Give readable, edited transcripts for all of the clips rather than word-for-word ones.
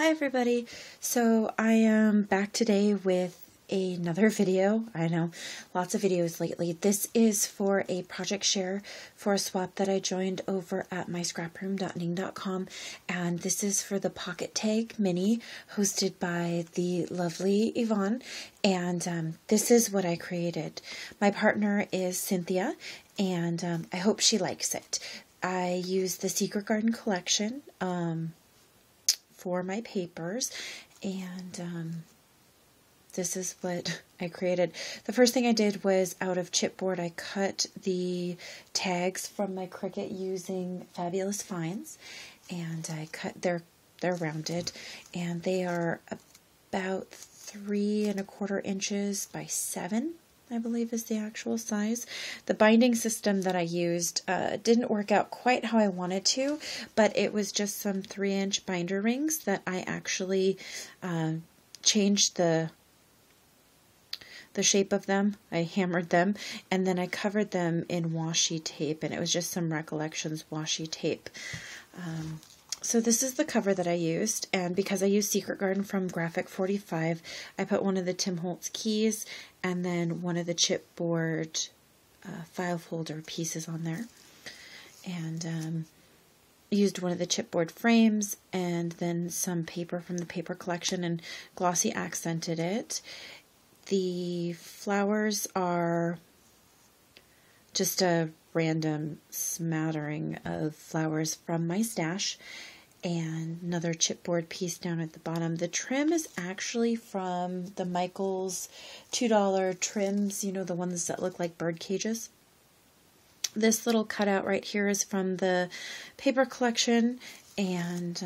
Hi everybody. So I am back today with another video. I know, lots of videos lately. This is for a project share for a swap that I joined over at myscraproom.ning.com, and this is for the Pocket Tag Mini hosted by the lovely Yvonne, and this is what I created. My partner is Cynthia, and I hope she likes it. I used the Secret Garden collection for my papers, and this is what I created. The first thing I did was, out of chipboard, I cut the tags from my Cricut using Fabulous Finds, and I cut they're rounded, and they are about 3¼ inches by 7, I believe is the actual size. The binding system that I used didn't work out quite how I wanted to, but it was just some 3-inch binder rings that I actually changed the shape of them. I hammered them, and then I covered them in washi tape, and it was just some Recollections washi tape. So this is the cover that I used, and because I used Secret Garden from Graphic 45, I put one of the Tim Holtz keys and then one of the chipboard file folder pieces on there, and used one of the chipboard frames and then some paper from the paper collection and glossy accented it. The flowers are just a random smattering of flowers from my stash, and another chipboard piece down at the bottom. The trim is actually from the Michaels $2 trims, you know, the ones that look like bird cages. This little cutout right here is from the paper collection, and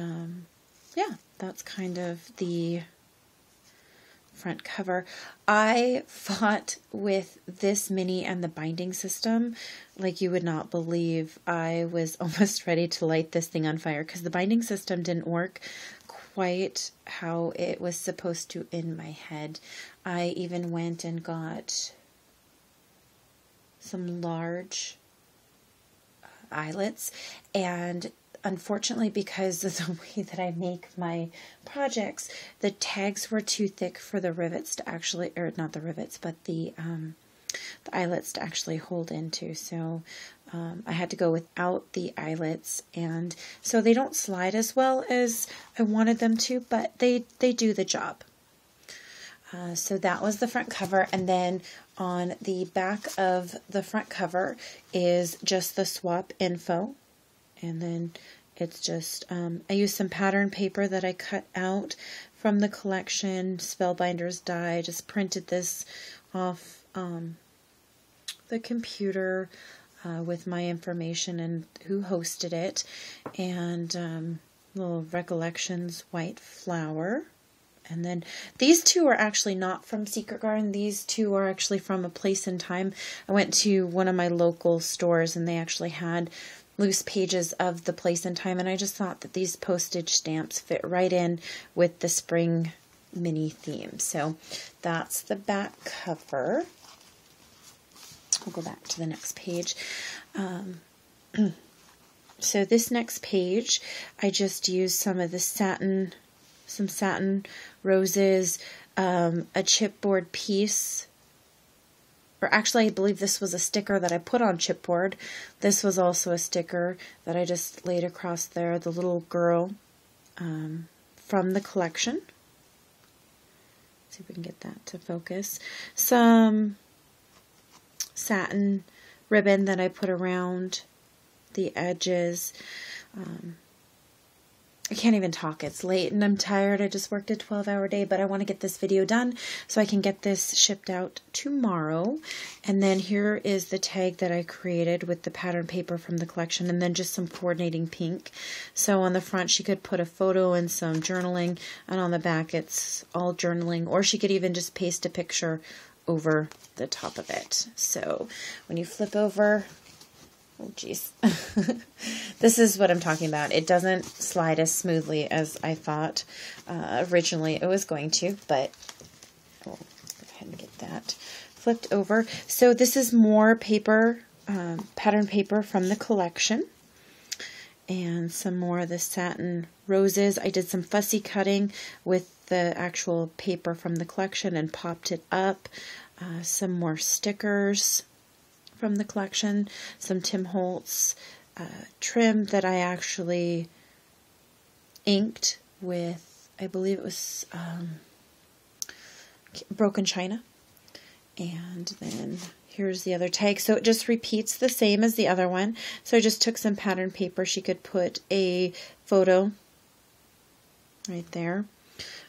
yeah, that's kind of the front cover. I fought with this mini and the binding system like you would not believe. I was almost ready to light this thing on fire because the binding system didn't work quite how it was supposed to in my head. I even went and got some large eyelets, and unfortunately, because of the way that I make my projects, the tags were too thick for the rivets to actually, or not the rivets, but the eyelets to actually hold into. So I had to go without the eyelets, and so they don't slide as well as I wanted them to, but they do the job. So that was the front cover, and then on the back of the front cover is just the swap info. And then it's just, I used some pattern paper that I cut out from the collection, Spellbinders die. Just printed this off the computer with my information and who hosted it. And little Recollections white flower. And then these two are actually not from Secret Garden. These two are actually from a place in time. I went to one of my local stores, and they actually had loose pages of the place and time, and I just thought that these postage stamps fit right in with the spring mini theme. So that's the back cover. I'll go back to the next page. So this next page, I just used some of the satin, some satin roses, a chipboard piece. Or actually, I believe this was a sticker that I put on chipboard. This was also a sticker that I just laid across there. The little girl from the collection. Let's see if we can get that to focus. Some satin ribbon that I put around the edges. I can't even talk. It's late and I'm tired. I just worked a 12-hour day, but I want to get this video done so I can get this shipped out tomorrow. And then here is the tag that I created with the pattern paper from the collection, and then just some coordinating pink. So on the front she could put a photo and some journaling, and on the back it's all journaling, or she could even just paste a picture over the top of it. So when you flip over, oh geez, this is what I'm talking about. It doesn't slide as smoothly as I thought originally it was going to, but I'll go ahead and get that flipped over. So this is more paper, pattern paper from the collection, and some more of the satin roses. I did some fussy cutting with the actual paper from the collection and popped it up. Some more stickers from the collection, some Tim Holtz trim that I actually inked with, I believe it was broken china. And then here's the other tag. So it just repeats the same as the other one. So I just took some pattern paper. She could put a photo right there.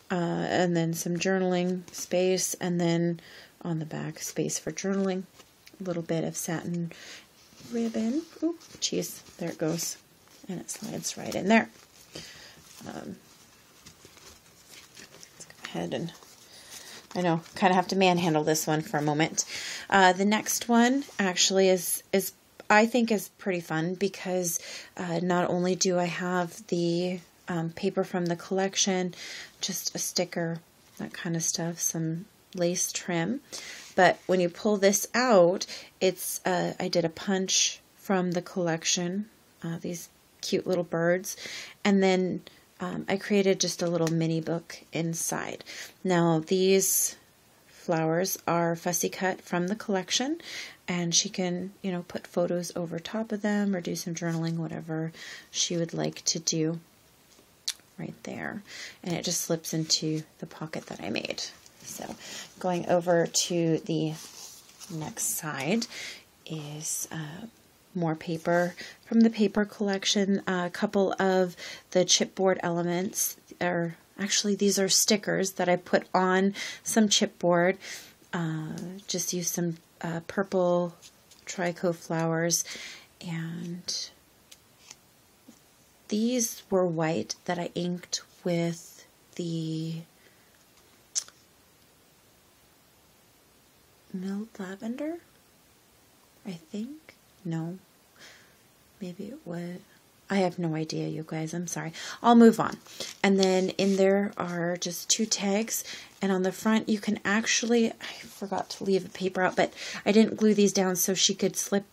And then some journaling space. And then on the back, space for journaling. A little bit of satin ribbon. Oop, geez, there it goes. And it slides right in there. Let's go ahead and... I know, kind of have to manhandle this one for a moment. The next one actually is I think is pretty fun because not only do I have the paper from the collection, just a sticker, that kind of stuff, some lace trim, but when you pull this out, it's I did a punch from the collection, these cute little birds, and then I created just a little mini book inside. Now these flowers are fussy cut from the collection, and she can, you know, put photos over top of them or do some journaling, whatever she would like to do right there. And it just slips into the pocket that I made. So going over to the next side is more paper from the paper collection. A couple of the chipboard elements, or actually these are stickers that I put on some chipboard. Just use some purple tricot flowers, and these were white that I inked with the milled lavender, I think. No, maybe it was, I have no idea, you guys, I'm sorry. I'll move on. And then in there are just 2 tags, and on the front you can actually, I forgot to leave a paper out, but I didn't glue these down so she could slip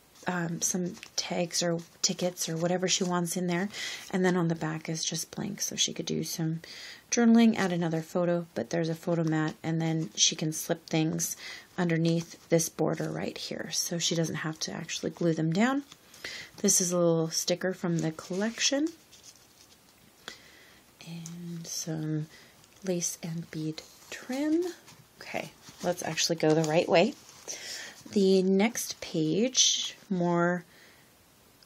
some tags or tickets or whatever she wants in there. And then on the back is just blank, so she could do some journaling, add another photo, but there's a photo mat, and then she can slip things underneath this border right here, so she doesn't have to actually glue them down. This is a little sticker from the collection, and some lace and bead trim. Okay, let's actually go the right way. The next page, more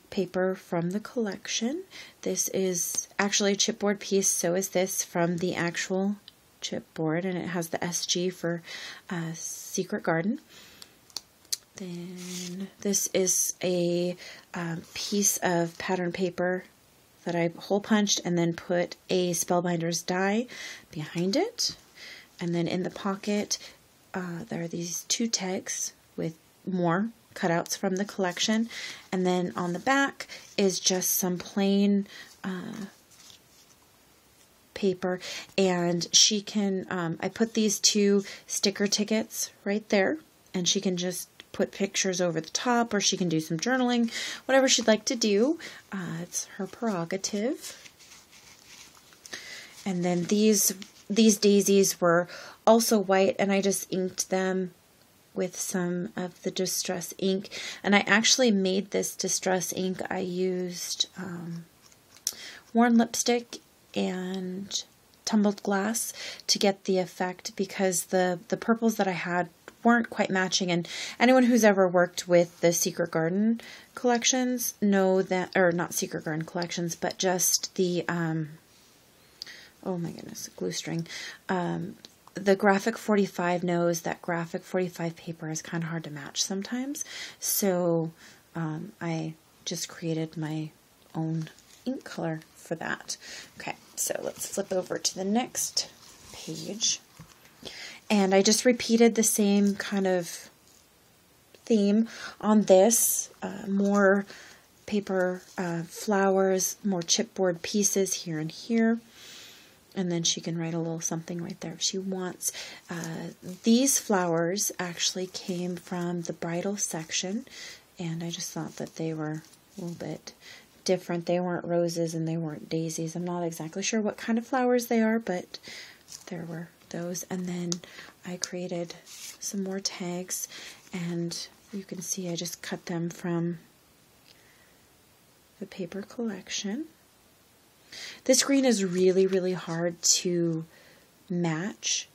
paper from the collection. This is actually a chipboard piece, so is this from the actual chipboard, and it has the SG for Secret Garden. Then this is a piece of pattern paper that I hole punched and then put a Spellbinders die behind it. And then in the pocket there are these 2 tags with more cutouts from the collection, and then on the back is just some plain paper, and she can I put these 2 sticker tickets right there, and she can just put pictures over the top, or she can do some journaling, whatever she'd like to do. It's her prerogative. And then these daisies were also white, and I just inked them with some of the distress ink. And I actually made this distress ink. I used worn lipstick and tumbled glass to get the effect, because the purples that I had weren't quite matching. And anyone who's ever worked with the Secret Garden collections know that, or not Secret Garden collections, but just the oh my goodness, glue string. The Graphic 45 knows that Graphic 45 paper is kind of hard to match sometimes. So I just created my own ink color for that. Okay, so let's flip over to the next page. And I just repeated the same kind of theme on this. More paper, flowers, more chipboard pieces here and here. And then she can write a little something right there if she wants. These flowers actually came from the bridal section, and I just thought that they were a little bit different. They weren't roses and they weren't daisies. I'm not exactly sure what kind of flowers they are, but there were those. And then I created some more tags, and you can see I just cut them from the paper collection. This green is really, really hard to match,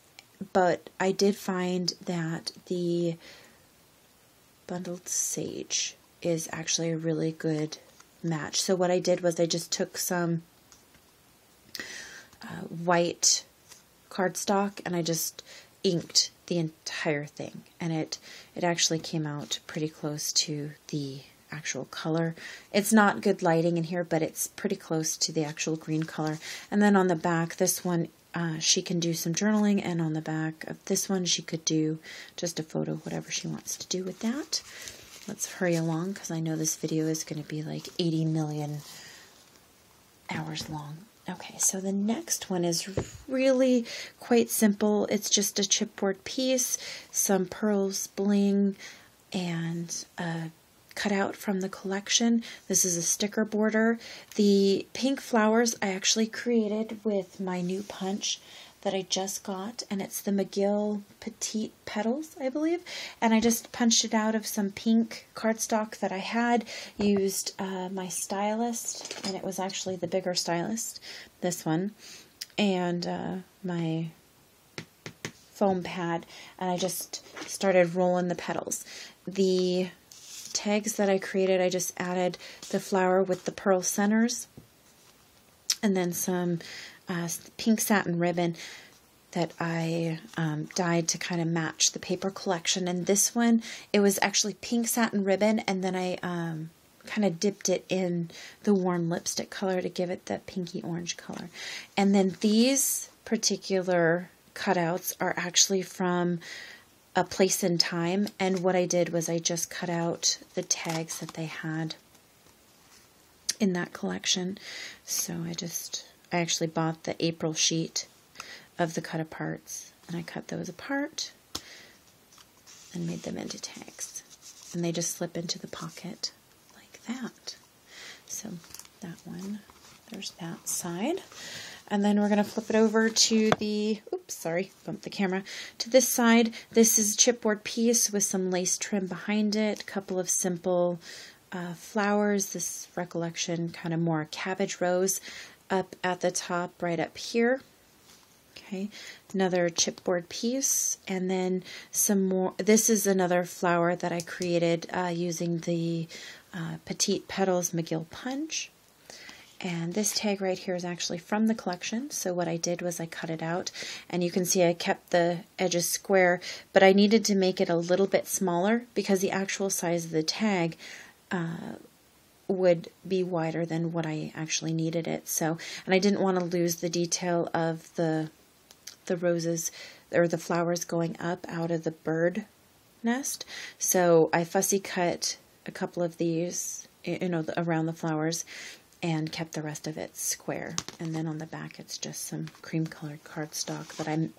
but I did find that the bundled sage is actually a really good match. So what I did was I just took some white cardstock and I just inked the entire thing, and it actually came out pretty close to the actual color. It's not good lighting in here, but it's pretty close to the actual green color. And then on the back, this one, she can do some journaling, and on the back of this one, she could do just a photo, whatever she wants to do with that. Let's hurry along, because I know this video is going to be like 80 million hours long. Okay, so the next one is really quite simple. It's just a chipboard piece, some pearls, bling, and a cutout from the collection. This is a sticker border. The pink flowers I actually created with my new punch that I just got, and it's the McGill Petite Petals, I believe, and I just punched it out of some pink cardstock that I had, used my stylist, and it was actually the bigger stylist, this one, and my foam pad, and I just started rolling the petals. The tags that I created, I just added the flower with the pearl centers, and then some pink satin ribbon that I dyed to kind of match the paper collection. And this one, it was actually pink satin ribbon, and then I kind of dipped it in the warm lipstick color to give it that pinky orange color. And then these particular cutouts are actually from A Place in Time, and what I did was I just cut out the tags that they had in that collection. So I actually bought the April sheet of the cut aparts, and I cut those apart and made them into tags, and they just slip into the pocket like that. So that one, there's that side. And then we're going to flip it over to the, oops, sorry, bumped the camera, to this side. This is a chipboard piece with some lace trim behind it, a couple of simple flowers, this recollection kind of more cabbage rose up at the top, right up here. Okay, another chipboard piece, and then some more. This is another flower that I created using the Petite Petals McGill Punch. And this tag right here is actually from the collection, so what I did was I cut it out, and you can see I kept the edges square, but I needed to make it a little bit smaller because the actual size of the tag would be wider than what I actually needed it. So, and I didn't want to lose the detail of the roses or the flowers going up out of the bird nest, so I fussy cut a couple of these, around the flowers, and kept the rest of it square. And then on the back, it's just some cream colored cardstock that I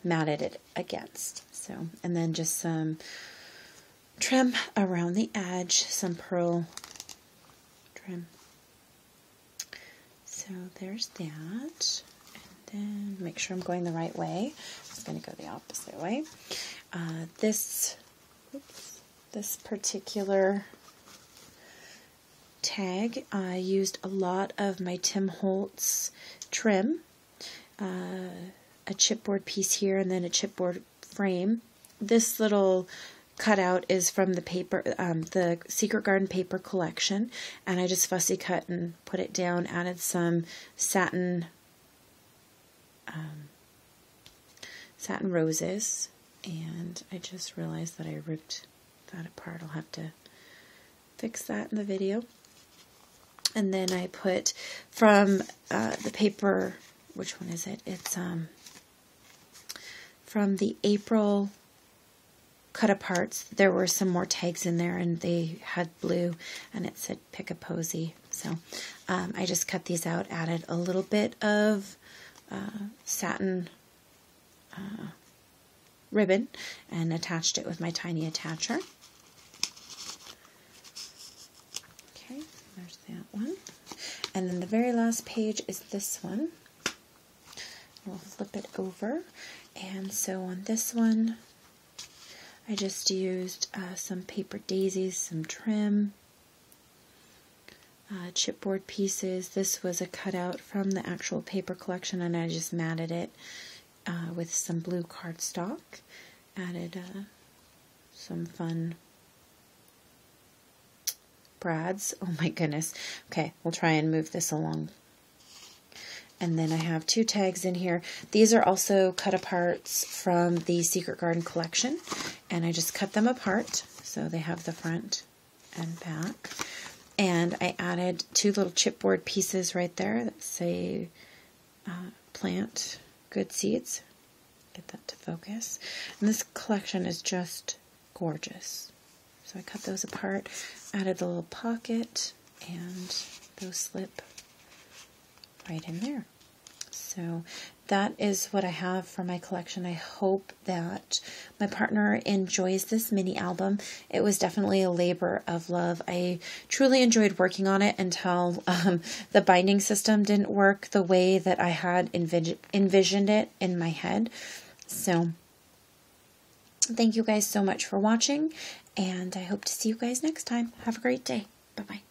matted it against. So, and then just some trim around the edge, some pearl trim. So there's that. And then make sure I'm going the right way. I'm going to go the opposite way. This particular tag, I used a lot of my Tim Holtz trim, a chipboard piece here, and then a chipboard frame. This little cutout is from the paper, the Secret Garden paper collection, and I just fussy cut and put it down, added some satin roses, and I just realized that I ripped that apart. I'll have to fix that in the video. And then I put from the paper, which one is it? It's from the April cut aparts. There were some more tags in there, and they had blue, and it said Pick a Posy. So I just cut these out, added a little bit of satin ribbon, and attached it with my tiny attacher. Okay, There's that one. And then the very last page is this one. We'll flip it over. And so on this one, I just used some paper daisies, some trim, chipboard pieces. This was a cutout from the actual paper collection, and I just matted it with some blue cardstock. Added some fun brads. Oh my goodness. Okay, we'll try and move this along. And then I have 2 tags in here. These are also cut aparts from the Secret Garden collection, and I just cut them apart so they have the front and back. And I added 2 little chipboard pieces right there that say plant good seeds. Get that to focus. And this collection is just gorgeous. So I cut those apart, added a little pocket, and those slip right in there. So that is what I have for my collection. I hope that my partner enjoys this mini album. It was definitely a labor of love. I truly enjoyed working on it until the binding system didn't work the way that I had envisioned it in my head. So thank you guys so much for watching, and I hope to see you guys next time. Have a great day. Bye-bye.